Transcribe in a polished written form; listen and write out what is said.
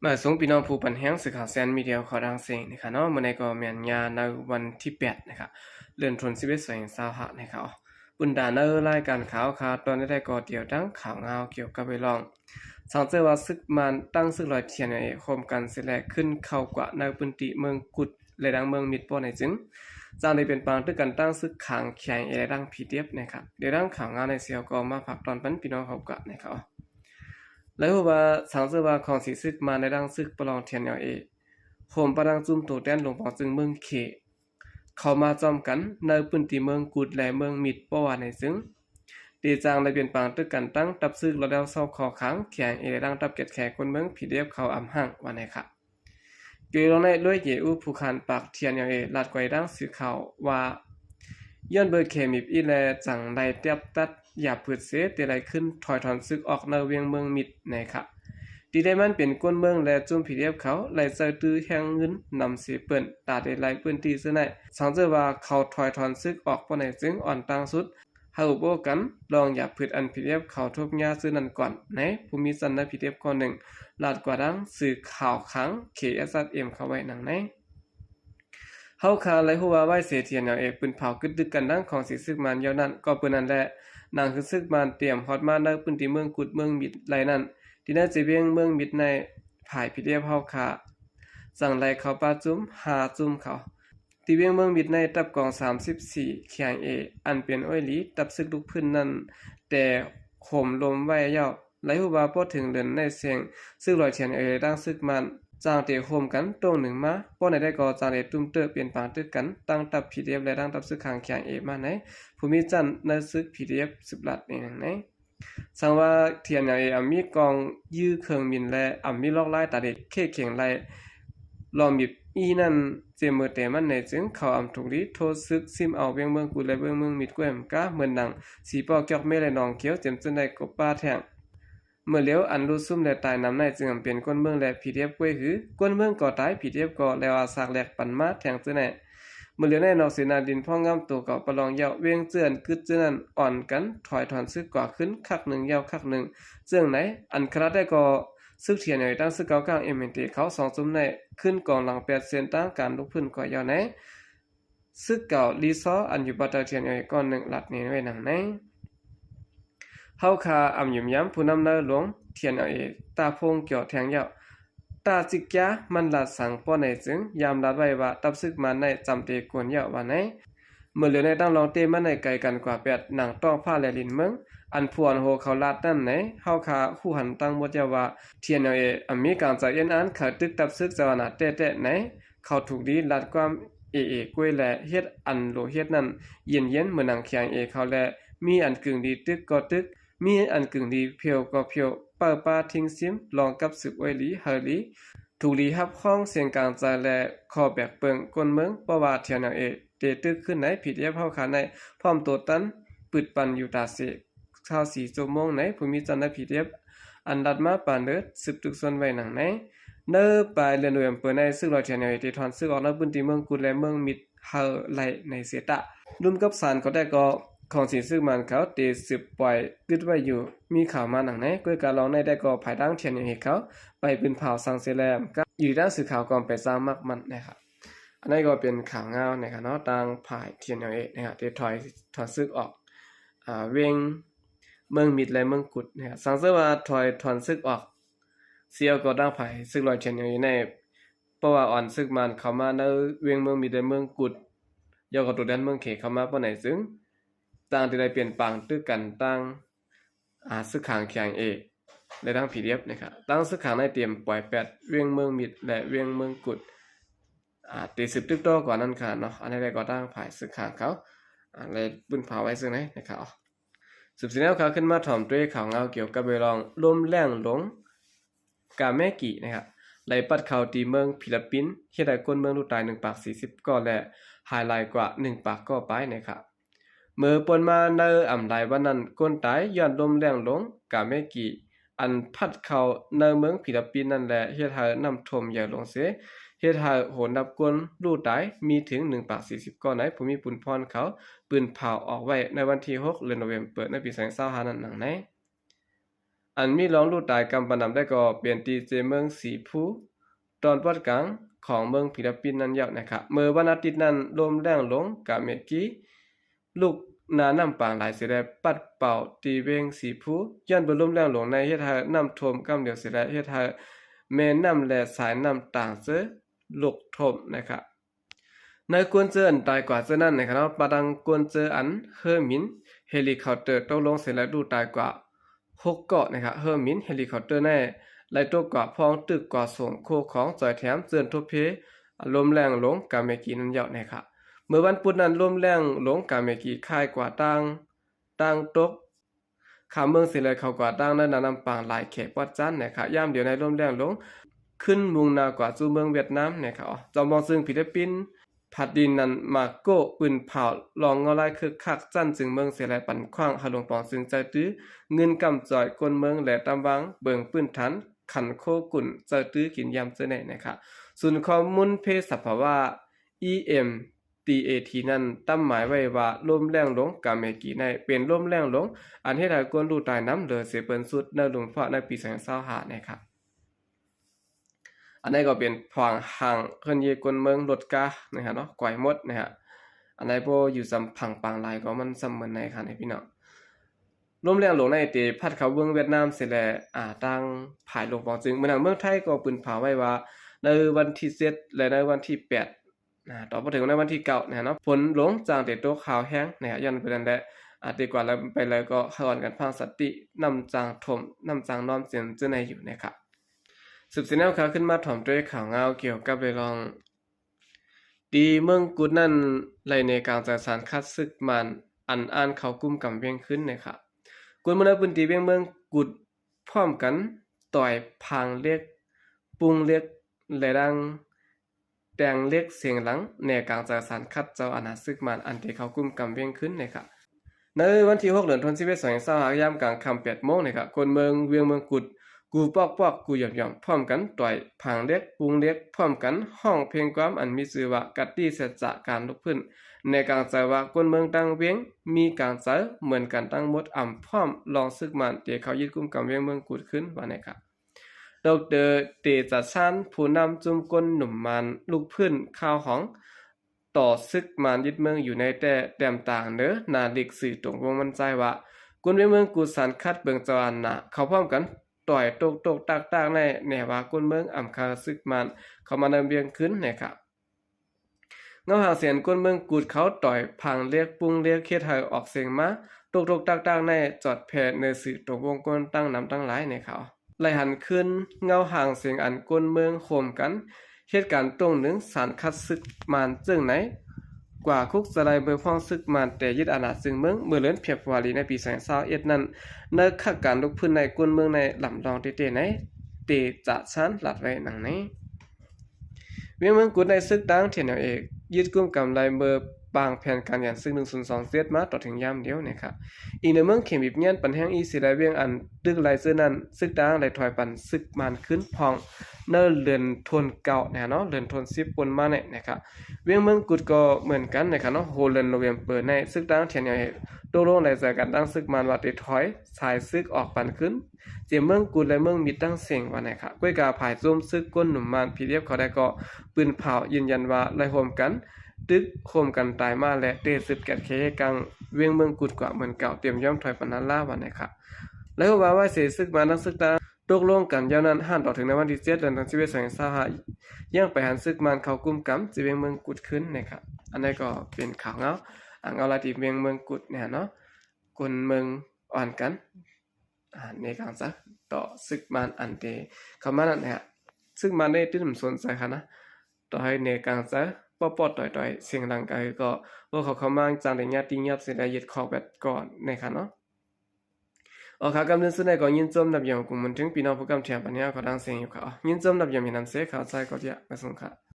มาส่งพี่น้องผู้ปันแห้งสื่อข่าวแซนมีเดียขอดังเสียงนะครับเนาะมื้อนี้ก็แม่นยาในวันที่8นะครับเดือนธันวาคม2025นะครับบุญดาเนอรายการข่าวตอนได้ก็เดียวดังข่าวเงาเกี่ยวกับไปลองสังเจอว่าซึกมันตั้งซึกลอยเทียนในโคมกันเสแลขึ้นเข้ากว่าในพื้นที่เมืองกุดและดังเมืองมิดป้อในจึงจางได้เป็นปางด้วยกันตั้งซึกขังแข่งเอดังพีเดียบนะครับเดี๋ยวดังข่าวเงาในเสียวก็มาผักตอนปันพี่น้องเขากะนะครับแล้วว่าสังเจอว่าของสีซึกมาในดังซึกประลองเทียนเอโฮมประดังจุ่มตัวแดนหลวงปอจึงเมืองเขเข้ามาจอมกันในพื้นที่เมืองกุดและเมืองมิดป้อว่าในซึ่งดีจางได้เปลี่ยนปางตึกกันตั้งตับซึกระดับเศร้าคอขังแข่งเอดังตับเก็ดแขกคนเมืองผีเดียบเขาอำห่างว่าในค่ะเกี่ยวลงในด้วยเยอูผู้คันปากเทียนลาดไกวดังสื่อข่าวว่าย้อนเบอร์เคมิบอีแลจังได้เตียบตัดอย่าพืดเสแต่ไรขึ้นถอยถอนซึกออกในเวียงเมืองมิดในค่ะดีได้มันเป็นก้นเมืองและจุ่มผีเดียบเขาไหลเซอร์ตื้อแห่งเงินนำเสียเปิ้นตาได้ไหลปืนตีซะไหนสังเจอว่าเขาถอยถอนซึกออกปานไหนจึงอ่อนตังสุดเฮาโบกันลองอย่าพืชอันผีเดียบเขาทบยาซื้อนั่นก่อนในภูมิสันในผีเดียบก่อนหนึ่งลาดกว่าดังสื่อข่าวค้าง KSM เข้าไว้หนังในเฮาคาไหลหัวไว้เสียเทียนปืนเผากึดดึกกันดังของสิซึกมันยาวนั้นก็ปืนนั่นแหละนางคือซึกมันเตรียมฮอดมาในพื้นที่เมืองกุดเมืองมิดไหลนั้นที่น่าจะเวียงเมืองมิดในภายผีเดียบเฮาคาสั่งไหลเขาปาจุ้มหาจุ้มเขาที่เวียงเมืองมิดในตับกอง34เขียงอันเป็นอ้อยหลีตับซึกลุกพื้นนั้นแต่ข่มลมไว้ยาวไหลหัวบ่ถึงเดินในเสียงซึกลอยเทียนดังซึกมันจางเตะโฮมกันตรงหนึ่งมาป้อไหนได้ก็จางเตะตุ้มเตอเปลี่ยนปางตึกกันตั้งตับผีเดียบและตั้งตับซึกขางเขียงมาไหนภูมิจันในซึกผีเดียบ10ลัดนี่ไหนสังว่าเทียนมีกองยื้อเครื่องมินและมีลอกไล่ตาเด็กเข้เขียงไล่ลอมบิบอีนั่นเจมือแต่มันในจึงเขาถูกดีโทษซึกซิมเอาเวียงเมืองกูและเวียงเมืองมิดแกวมกะเหมือนหนังสีปอกเกี่ยวเมและนองเขียวเจ็มจนได้กบป้าแทงเมื่อเลี้ยวอันรู้ซุ่มและตายนำในจึงเป็นก้นเมืองและผีเดียบกวยหือก้นเมืองก่อตายผีเดียบก่อแล้วอาสากแหลกปันมาแทงจนไหนเมื่อเลี้ยวในนอกเสนาดินพ่องามตัวเก่าประลองเยาเวียงเจือนกึดเจนั้นอ่อนกันถอยถอนซึกกว่าขึ้นคักหนึ่งเยาคักหนึ่งเจืองไหนอันคราได้ก็ซึกเทียนตั้งซึกเก่ากลางMNT เขา2จุ่มในขึ้นกองหลัง8เซนตั้งการลุกพื้นก่อยาวไหนซึกเก่ารีซออันอยู่บัตเทียนก่อนหนึ่งหลัดนี้ไว้หนังไหนเฮาคายุ่มย้ำผู้นำเนอหลวงเทียนตาพงเกี่ยวแทงยาวตาจิกยามันลาดสังป้อในจึงยามลาดไว้ว่าตับซึกมันในจำเตกวนยาวว่าไหนเมื่อเหลือในตั้งลองเตมันในไกลกันกว่า8หนังต้องผ้าและลินเมืองอันพวนโหเขาลาดนั่นไหนเฮาคาคู่หันตั้งหมดยาว่าเทียนมีการจะเอ็นอันเขาตึกตับซึกจาวนาเตะๆไหนเขาถูกดีลาดความกล้วยและเฮ็ดอันโลเฮ็ดนั้นเย็นๆเหมือนหนังเขียงเขาและมีอันกึ่งดีตึกก็ตึกมีอันกึ่งดีเพียวก็เพียวเปิดปาทิ้งซิมลองกับสึกไว้หลีเฮลีถูกลีฮับข้องเสียงกลางใจและคอแบกเปิงก้นเมืองประวัติเทียนเตตึกขึ้นไหนผิดเย็บเฮาขาในพร้อมตัวตันปึดปันอยู่ตาเสข้าว4 ชั่วโมงไหนภูมิจันทร์ผิดเย็บอันดัดมาปานเด้อสืบตึกส่วนไว้หนังไหนเนอปลายเรือนอำเภอในซึ่งเราเทียนที่ถอนซึ่งออกในพื้นที่เมืองกุดและเมืองมิดเฮาไหลในเสตะร่วมกับศาลก็ได้ก็ของสิซึ่งมันเขาเตสืบปล่อยกึดไว้อยู่มีข่าวมาหนังไหนก้วยการลองในได้ก็ภายดังเทียนอย่างเขาไปเป็นเผาสังเสแลมก็อยู่ด้านสื่อข่าวก่อนไปสร้างมากมันนะครับอันนี้ก็เป็นข่าวเงานะครับเนาะต่างภายเทียนอย่างนะครับที่ถอยซึกออกเวียงเมืองมิดและเมืองกุดนะครับสังเสว่าถอนซึกออกเสียวก็ดังภายซึกลอยเทียนอย่างในเพราะว่าอ่อนซึกมันเข้ามาในเวียงเมืองมิดและเมืองกุดยาวกับตัวแดนเมืองเขเข้ามาปานไหนซึ่งต่างที่ได้เปลี่ยนปังตึกกันตั้งซึกขางแข่งและตั้งผีเดียบนะครับตั้งซึกขางในเตรียมปล่อย8เวียงเมืองมิดและเวียงเมืองกุดตีสืบตึกโตกว่านั้นค่ะเนาะอันนี้ได้ก็ตั้งภายซึกขางเขาเลยปืนเผาไว้ซึ่งไหนนะครับสืบสิแล้วเขาขึ้นมาถ่อมด้วยข่าวเงาเกี่ยวกับเวลองลมแรงหลงกาแมกินะครับไหลปัดเขาตีเมืองฟิลิปปินส์เฮ็ดให้คนเมืองลูกตาย1ปาก40ก็และไฮไลท์กว่า1ปากก็ไปนะครับเมื่อปนมาในไลวันนั้นคนตายย้อนลมแรงหลงกาแมกิอันพัดเข้าในเมืองฟิลิปปินส์นั่นแหละเฮ็ดให้น้ำท่วมใหญ่ลงเสียเฮ็ดให้โหนนับกวนลูกตายมีถึง1ปาก40ก็ไหนภูมิปุนพรเขาปืนเผาออกไว้ในวันที่6เดือนธันวาคมในปี2025นั้นหนังไหน อันมีร้องลู่ตายกำปนำได้ก็เปลี่ยนตีเจเมืองสีผู้ตอนปอดกลางของเมืองฟิลิปปินส์นั้นยาวนะครับเมื่อวันอาทิตย์นั้นลมแรงลงกะเมกี้ลูกนาน้ำปางหลายเสียได้ปัดเป่าตีเวงสีผู้ย้อนบนลมแรงลงในเฮ็ดให้น้ำท่วมกำเดียวเสียได้เฮ็ดให้แม่น้ำและสายน้ำต่างเสือลุกท่วมนะครับในกวนเจออันตายกว่าเจอนั้นนะครับปะดังกวนเจออันเฮอร์มินเฮลิคอปเตอร์ตกลงเสียแล้วดูตายกว่า6เกาะนะครับเฮอร์มินเฮลิคอปเตอร์แน่ไล่ตัวกว่าพองตึกกว่าส่งโคของจอยแถมเตือนทุเพลมแรงลงกาเมกีนั้นยาวนะครับเมื่อวันพุธนั้นลมแรงลงกาเมกีคายกว่าตั้งตกขาเมืองเสียเลยเขากว่าตั้งนั้นนำปางหลายเขตปอดจันนะครับย่ามเดียวในลมแรงลงขึ้นมุ่งหน้ากว่าสู่เมืองเวียดนามนะครับจอมองซึ่งฟิลิปปินส์ผัดดินนั้นมาโก้ปืนเผาลองเงาลายคึกคักจันจึงเมืองเสียไหลปันขว้างหาลงปองซึ่งใจตื้อเงินกำจ่อยกนเมืองและตำวังเบิงปืนทันขันโคกุ่นใจตื้อกินยำเจเน่นะครับศูนย์ข้อมูลเพศสภาวะ EMTAT นั้นตั้งหมายไว้ว่าลมแรงลงกาเมกีในเป็นลมแรงลงอันให้ได้กวนดูตายน้ำเหลือเสียเปิ้นสุดในหลวงพ่อในปี2025นะครับอันนี้ก็เป็นพวางห่างเพิ่นเยกวนเมืองรถกานะครับเนาะก่อยหมดนะฮะอันไหนบ่อยู่สำผังปางหลายก็มันซ้ำเหมือนในค่ะให้พี่น้องลมแรงลงในเตพัดเข้าเมืองเวียดนามเสร็จแล้วตั้งภายลงปองจึงเมืองเมืองไทยก็ปืนเผาไว้ว่าในวันที่7และในวันที่8ต่อมาถึงในวันที่9นะเนาะฝนลงจางแต่ตกขาวแห้งนะฮะย้อนไปนั่นแหละดีกว่าแล้วไปเลยก็ขอนกันพังสติน้ำจางถมน้ำจางน้อมเสียนเจอในอยู่นะครับสืบเสนอข่าวขึ้นมาถ่อมด้วยข่าวเงาเกี่ยวกับเรื่องดีเมืองกุดนั่นไหลในการจัดสรรคัดซึกมันอ่านเขากุมกำเวียงขึ้นนะครับกุดเมืองพื้นที่เวียงเมืองกุดพร้อมกันต่อยพางเรียกปุงเรียกและดังแดงเรียกเสียงหลังในการจัดสรรคัดเจ้าอาณาซึกมันอันที่เขากุมกำเวียงขึ้นนะครับในวันที่6เดือนธันวาคม2025ยามกลางค่ำ8โมงนะครับคนเมืองเวียงเมืองกุดกูปอกกูหย่อมพร้อมกันต่อยผังเล็กปุงเล็กพร้อมกันห้องเพลงความอันมีชื่อว่ากัดตี้เสจะการลุกพื้นในการใจว่าคนเมืองตั้งเวียงมีการใจเหมือนกันตั้งหมดพร้อมลองซึกมันเตเขายึดกุมกำเวียงเมืองกุดขึ้นว่าไหนครับดรเตจัดชานผู้นำจุมก้นหนุ่มมันลูกพื้นข้าวของต่อซึกมันยึดเมืองอยู่ในแต่แดมต่างเด้อนาลิกสื่อตรงวงมันใจว่าคนเมืองกุดสันคัดเบิงจานน่ะเขาพร้อมกันต่อยตกตากในแนวว่าก้นเมืองคาซึกมันเขามาดำเบียงขึ้นนะครับเงาหางเสียนก้นเมืองกูดเขาต่อยพังเรียกปุงเรียกเคียดไทยออกเสียงมาตกตากในจอดแผ่ในสื่อตกวงก้นตั้งน้ำตั้งหลายในเขาไหลหันขึ้นเงาหางเสียงอันก้นเมืองโคมกันเหตุการณ์ตรงหนึ่งสารคัดซึกมันจึงไหนกว่าคุกสลายเบอร์ฟ้องซึกมันแต่ยึดอาณาจึงเมืองเมื่อเลือนเพียบวารีในปี2021นั้นในขักการลุกพื้นในกวนเมืองในลำลองเตไหนเตจะชั้นหลัดไว้หนังนี้เวียงเมืองกุดในซึกดังเทียนเอกยึดกุมกำไรเบอร์บางแผนการยันซึ่ง1027มาต่อถึงยามเดียวนะครับอีกในเมืองเข็มบิบเงียนปันแห้งอีสิได้เวียงอันตึกไหลเสื้อนั้นซึกดังไหลถอยปันซึกมันขึ้นพองเนเรือนทนเก่าเนาะเรือนทน10ปนมาเนี่ยนะครับเวียงเมืองกุดก็เหมือนกันนะครับเนาะโฮเลนโนเวมเปอร์ในซึกดังเทียนเอกโดโลไหลจากการตั้งซึกมันว่าติถอยสายซึกออกปันขึ้นเจียเมืองกุดและเมืองมีตั้งเสียงว่านะครับก้วยกาผายโจมซึกก้นหนุ่มมันพีเรียบเขาได้ก็ปืนเผายืนยันว่าไล่โฮมกันตึกโคมกันตายมาและเตสึกแกดเคกังเวียงเมืองกุดกว่าเหมือนเก่าเตรียมย่อมถอยปนันล่าวันนะครับแล้วว่าเสียซึกมานักซึกตาตกลงกันยาวนานต่อถึงในวันที่7เดือนธันวาคม2025ย่างไปหันซึกมันเขากุมกำจะเวียงเมืองกุดขึ้นนะครับอันนี้ก็เป็นข่าวเงาลาที่เวียงเมืองกุดเนี่ยเนาะคนเมืองอ่อนกันในการซักต่อซึกมันอันเตเขามานั่นเนี่ยซึกมันได้ที่ผมสนใจค่ะนะต่อให้ในการซักปอดต่อยเสียงดังไกลก็ว่าเขามาจางได้ญาติเงียบเสียได้ยึดข้อแบบก่อนนะครับเนาะขากำเนิดสุดในก็ยินจมนับอย่างกุมมันถึงปีน้องผู้กำเทียมปัญญาก็ดังเสียงอยู่ค่ะยินจมนับอย่างมีน้ำเสียข่าวใจก็จะมาส่งค่ะ